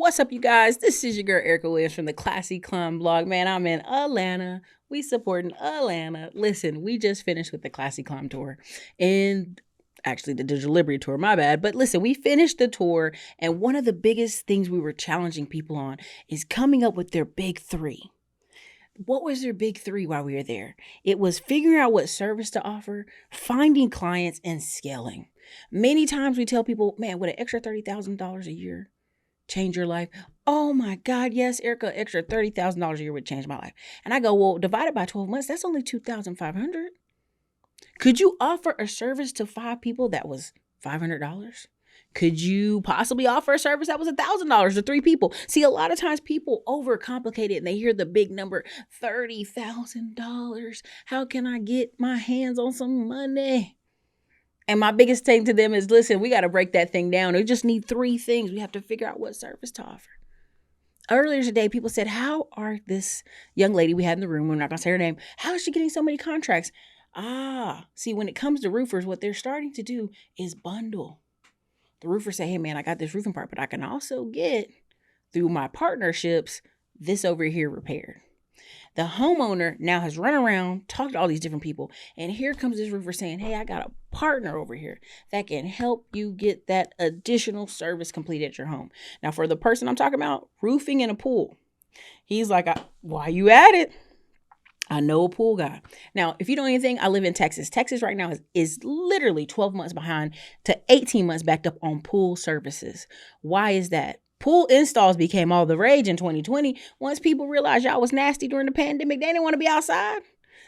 What's up, you guys? This is your girl Ericka Williams from the Classy Climb blog. Man, I'm in Atlanta. We supporting Atlanta. Listen, we just finished with the Classy Climb tour, and actually the Digital Liberty tour, my bad. But listen, we finished the tour, and one of the biggest things we were challenging people on is coming up with their big three. What was their big three while we were there? It was figuring out what service to offer, finding clients, and scaling. Many times we tell people, man, with an extra $30,000 a year, change your life. Oh my God, yes, Ericka, extra $30,000 a year would change my life. And I go, well, divided by 12 months, that's only $2,500. Could you offer a service to 5 people that was $500? Could you possibly offer a service that was $1,000 to 3 people? See, a lot of times people overcomplicate it and they hear the big number, $30,000. How can I get my hands on some money? And my biggest thing to them is, listen, we got to break that thing down. We just need 3 things. We have to figure out what service to offer. Earlier today, people said, how are this young lady we had in the room, we're not going to say her name, how is she getting so many contracts? See, when it comes to roofers, what they're starting to do is bundle. The roofer say, hey, man, I got this roofing part, but I can also get, through my partnerships, this over here repaired. The homeowner now has run around, talked to all these different people, and here comes this roofer saying, hey, I got a partner over here that can help you get that additional service completed at your home. Now, for the person I'm talking about, roofing and a pool, he's like, why you at it? I know a pool guy. Now, if you know anything, I live in Texas. Texas right now is literally 12 months behind to 18 months backed up on pool services. Why is that? Pool installs became all the rage in 2020. Once people realized y'all was nasty during the pandemic, they didn't want to be outside.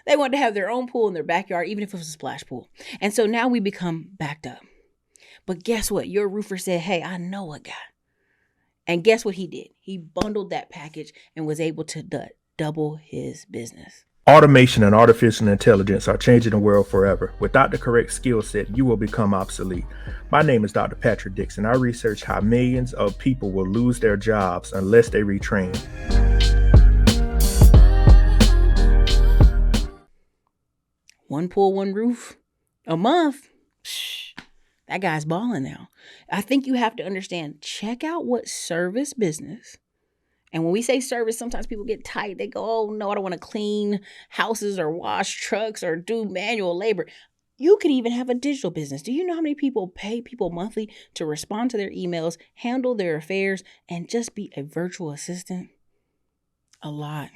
They wanted to have their own pool in their backyard, even if it was a splash pool. And so now we become backed up. But guess what? Your roofer said, hey, I know a guy. And guess what he did? He bundled that package and was able to double his business. Automation and artificial intelligence are changing the world forever. Without the correct skill set, you will become obsolete. My name is Dr. Patrick Dixon. I research how millions of people will lose their jobs unless they retrain. One pool, one roof, a month. That guy's balling now. I think you have to understand, check out what service business. And when we say service, sometimes people get tight. They go, oh, no, I don't want to clean houses or wash trucks or do manual labor. You could even have a digital business. Do you know how many people pay people monthly to respond to their emails, handle their affairs, and just be a virtual assistant? A lot.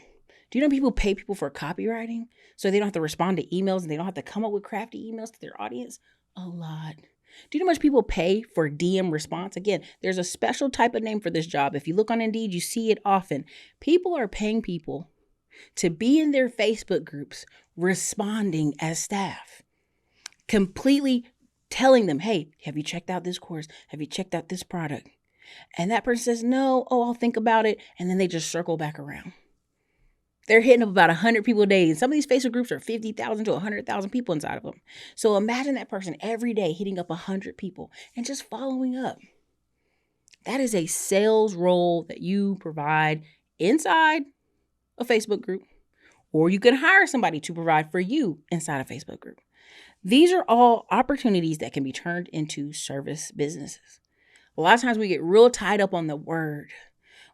Do you know people pay people for copywriting so they don't have to respond to emails and they don't have to come up with crafty emails to their audience? A lot. Do you know how much people pay for DM response? Again, there's a special type of name for this job. If you look on Indeed, you see it often. People are paying people to be in their Facebook groups responding as staff, completely telling them, hey, have you checked out this course? Have you checked out this product? And that person says, no, I'll think about it. And then they just circle back around. They're hitting up about 100 people a day. And some of these Facebook groups are 50,000 to 100,000 people inside of them. So imagine that person every day hitting up 100 people and just following up. That is a sales role that you provide inside a Facebook group, or you can hire somebody to provide for you inside a Facebook group. These are all opportunities that can be turned into service businesses. A lot of times we get real tied up on the word.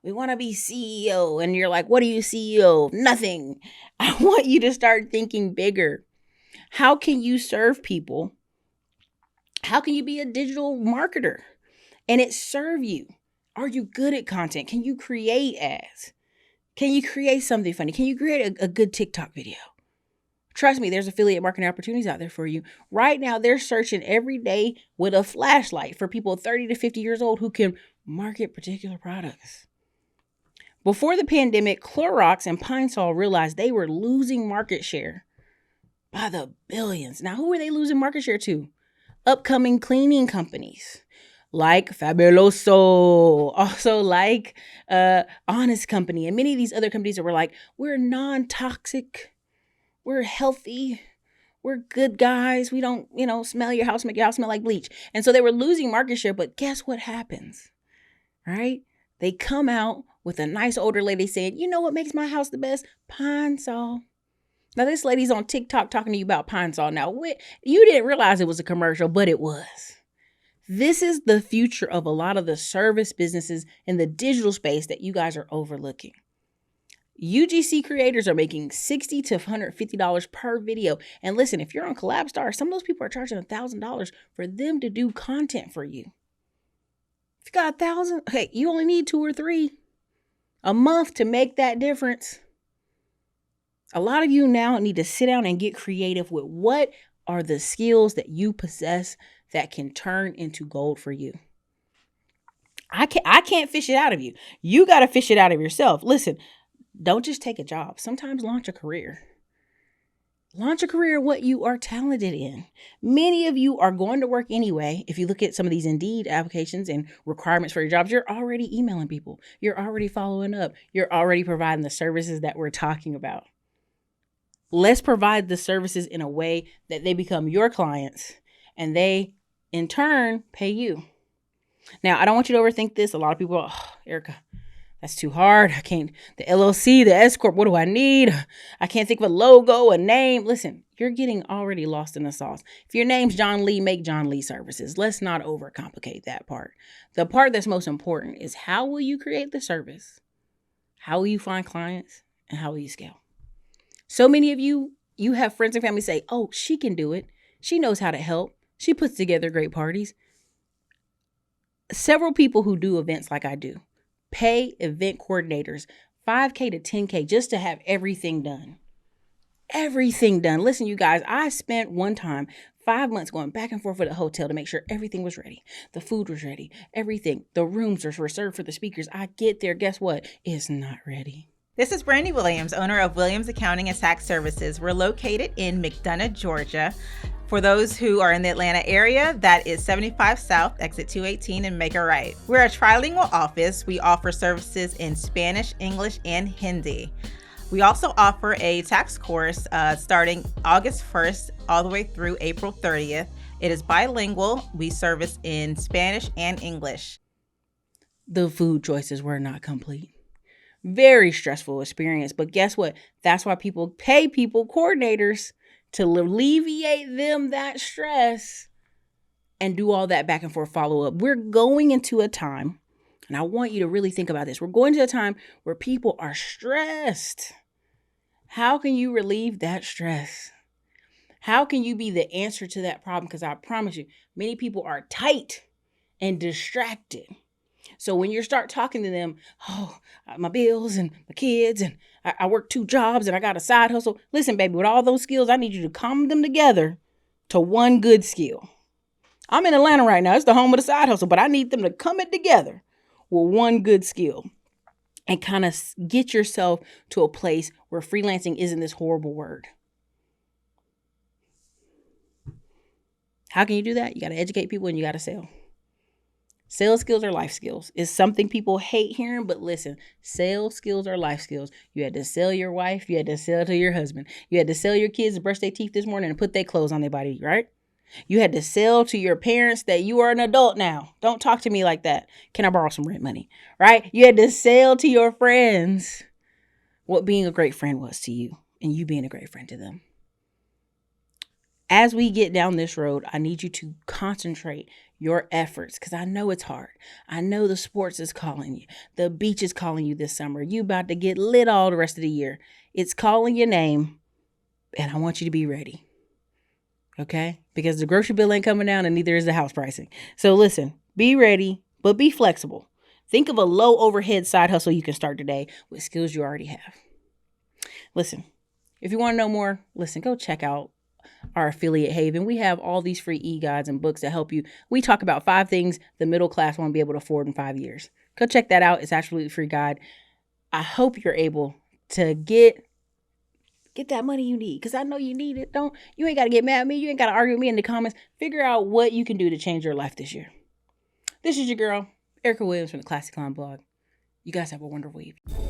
We want to be CEO. And you're like, what are you CEO of? Nothing. I want you to start thinking bigger. How can you serve people? How can you be a digital marketer and it serve you? Are you good at content? Can you create ads? Can you create something funny? Can you create a good TikTok video? Trust me, there's affiliate marketing opportunities out there for you. Right now, they're searching every day with a flashlight for people 30 to 50 years old who can market particular products. Before the pandemic, Clorox and Pine Sol realized they were losing market share by the billions. Now, who are they losing market share to? Upcoming cleaning companies like Fabuloso, also like Honest Company, and many of these other companies that were like, we're non-toxic, we're healthy, we're good guys, we don't, smell your house, make your house smell like bleach. And so they were losing market share, but guess what happens, right? They come out with a nice older lady saying, you know what makes my house the best? Pine Sol. Now, this lady's on TikTok talking to you about Pine Sol. Now, you didn't realize it was a commercial, but it was. This is the future of a lot of the service businesses in the digital space that you guys are overlooking. UGC creators are making $60 to $150 per video. And listen, if you're on CollabStar, some of those people are charging $1,000 for them to do content for you. If you got 1,000, hey, you only need 2 or 3 a month to make that difference. A lot of you now need to sit down and get creative with what are the skills that you possess that can turn into gold for you. I can't fish it out of you. You got to fish it out of yourself. Listen, don't just take a job. Sometimes launch a career. Launch a career in what you are talented in. Many of you are going to work anyway. If you look at some of these Indeed applications and requirements for your jobs, you're already emailing people. You're already following up. You're already providing the services that we're talking about. Let's provide the services in a way that they become your clients and they, in turn, pay you. Now, I don't want you to overthink this. A lot of people are, Ericka, that's too hard. I can't, the LLC, the S Corp, what do I need? I can't think of a logo, a name. Listen, you're getting already lost in the sauce. If your name's John Lee, make John Lee Services. Let's not overcomplicate that part. The part that's most important is how will you create the service? How will you find clients? And how will you scale? So many of you have friends and family say, oh, she can do it. She knows how to help. She puts together great parties. Several people who do events like I do pay event coordinators $5K to $10K just to have everything done. Everything done. Listen, you guys, I spent one time 5 months going back and forth with a hotel to make sure everything was ready. The food was ready. Everything. The rooms are reserved for the speakers. I get there. Guess what? It's not ready. This is Brandy Williams, owner of Williams Accounting and Tax Services. We're located in McDonough, Georgia. For those who are in the Atlanta area, that is 75 South, exit 218, and make a right. We're a trilingual office. We offer services in Spanish, English, and Hindi. We also offer a tax course starting August 1st all the way through April 30th. It is bilingual. We service in Spanish and English. The food choices were not complete. Very stressful experience, but guess what? That's why people pay people coordinators to alleviate them that stress and do all that back and forth follow up. We're going into a time, and I want you to really think about this. We're going to a time where people are stressed. How can you relieve that stress? How can you be the answer to that problem? Because I promise you, many people are tight and distracted. So when you start talking to them, oh, my bills and my kids and I work 2 jobs and I got a side hustle. Listen, baby, with all those skills, I need you to come them together to one good skill. I'm in Atlanta right now. It's the home of the side hustle, but I need them to come it together with one good skill and kind of get yourself to a place where freelancing isn't this horrible word. How can you do that? You got to educate people and you got to sell. Sales skills are life skills. It's something people hate hearing, but listen, sales skills are life skills. You had to sell your wife. You had to sell to your husband. You had to sell your kids to brush their teeth this morning and put their clothes on their body, right? You had to sell to your parents that you are an adult now. Don't talk to me like that. Can I borrow some rent money, right? You had to sell to your friends what being a great friend was to you and you being a great friend to them. As we get down this road, I need you to concentrate your efforts because I know it's hard. I know the sports is calling you. The beach is calling you this summer. You about to get lit all the rest of the year. It's calling your name and I want you to be ready. Okay? Because the grocery bill ain't coming down and neither is the house pricing. So listen, be ready, but be flexible. Think of a low overhead side hustle you can start today with skills you already have. Listen, if you want to know more, listen, go check out our affiliate Haven. We have all these free e-guides and books that help you. We talk about 5 things the middle class won't be able to afford in 5 years. Go check that out. It's absolutely free guide. I hope you're able to get that money you need because I know you need it. You ain't got to get mad at me. You ain't got to argue with me in the comments. Figure out what you can do to change your life this year. This is your girl, Ericka Williams from the Classic Climb blog. You guys have a wonderful evening.